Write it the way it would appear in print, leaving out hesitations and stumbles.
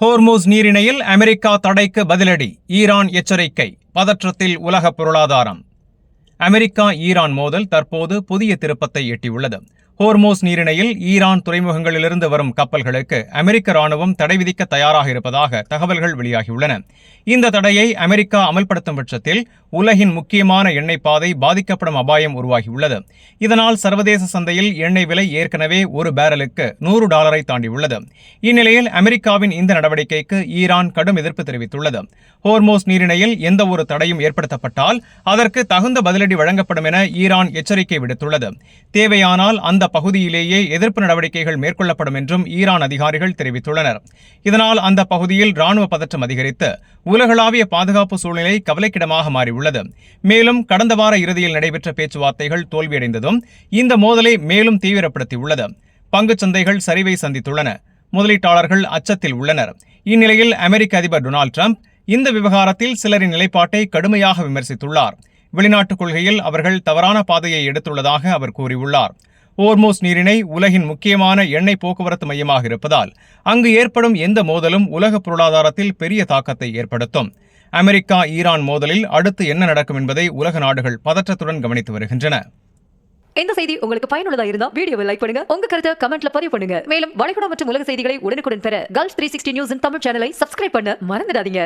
ஹோர்மூஸ் நீரிணையில் அமெரிக்கா தடைக்கு பதிலடி, ஈரான் எச்சரிக்கை, பதற்றத்தில் உலக பொருளாதாரம். அமெரிக்கா ஈரான் மோதல் தற்போது புதிய திருப்பத்தை எட்டியுள்ளது. ஹோர்மூஸ் நீரிணையில் ஈரான் துறைமுகங்களிலிருந்து வரும் கப்பல்களுக்கு அமெரிக்க ராணுவம் தடை விதிக்க தயாராக இருப்பதாக தகவல்கள் வெளியாகியுள்ளன. இந்த தடையை அமெரிக்கா அமல்படுத்தும் பட்சத்தில் உலகின் முக்கியமான எண்ணெய் பாதை பாதிக்கப்படும் அபாயம் உருவாகியுள்ளது. இதனால் சர்வதேச சந்தையில் எண்ணெய் விலை ஏற்கனவே ஒரு பேரலுக்கு $100 தாண்டியுள்ளது. இந்நிலையில் அமெரிக்காவின் இந்த நடவடிக்கைக்கு ஈரான் கடும் எதிர்ப்பு தெரிவித்துள்ளது. ஹோர்மூஸ் நீரிணையில் எந்த ஒரு தடையும் ஏற்படுத்தப்பட்டால் அதற்கு தகுந்த பதிலடி வழங்கப்படும் என ஈரான் எச்சரிக்கை விடுத்துள்ளது. தேவையானால் அந்த பகுதியிலேயே எதிர்ப்பு நடவடிக்கைகள் மேற்கொள்ளப்படும் என்றும் ஈரான் அதிகாரிகள் தெரிவித்துள்ளனர். இதனால் அந்த பகுதியில் ராணுவ பதற்றம் அதிகரித்து உலகளாவிய பாதுகாப்பு சூழ்நிலை கவலைக்கிடமாக மாறியுள்ளது. மேலும் கடந்த வார இறுதியில் நடைபெற்ற பேச்சுவார்த்தைகள் தோல்வியடைந்ததும் இந்த மோதலை மேலும் தீவிரப்படுத்தியுள்ளது. பங்குச் சந்தைகள் சரிவை சந்தித்துள்ளன. முதலீட்டாளர்கள் அச்சத்தில் உள்ளனர். இந்நிலையில் அமெரிக்க அதிபர் டொனால்டு டிரம்ப் இந்த விவகாரத்தில் சிலரின் நிலைப்பாட்டை கடுமையாக விமர்சித்துள்ளார். வெளிநாட்டுக் கொள்கையில் அவர்கள் தவறான பாதையை எடுத்துள்ளதாக அவர் கூறியுள்ளார். ஹோர்மூஸ் நீரிணை உலகின் முக்கியமான எண்ணெய் போக்குவரத்து மையமாக இருப்பதால் அங்கு ஏற்படும் எந்த மோதலும் உலக பொருளாதாரத்தில் பெரிய தாக்கத்தை ஏற்படுத்தும். அமெரிக்கா ஈரான் மோதலில் அடுத்து என்ன நடக்கும் என்பதை உலக நாடுகள் பதற்றத்துடன் கவனித்து வருகின்றன. இந்த செய்தி உங்களுக்கு பயனுள்ளதா இருந்தா வீடியோவை லைக் பண்ணுங்க, உங்க கருத்தை கமெண்ட்ல பதிவு பண்ணுங்க. மேலும் வளைகுடா மற்றும் உலக செய்திகளை உடனுக்குடன் பெற Gulf 360 நியூஸ் தமிழ் சேனலை சப்ஸ்கிரைப் பண்ண மறந்துடாதீங்க.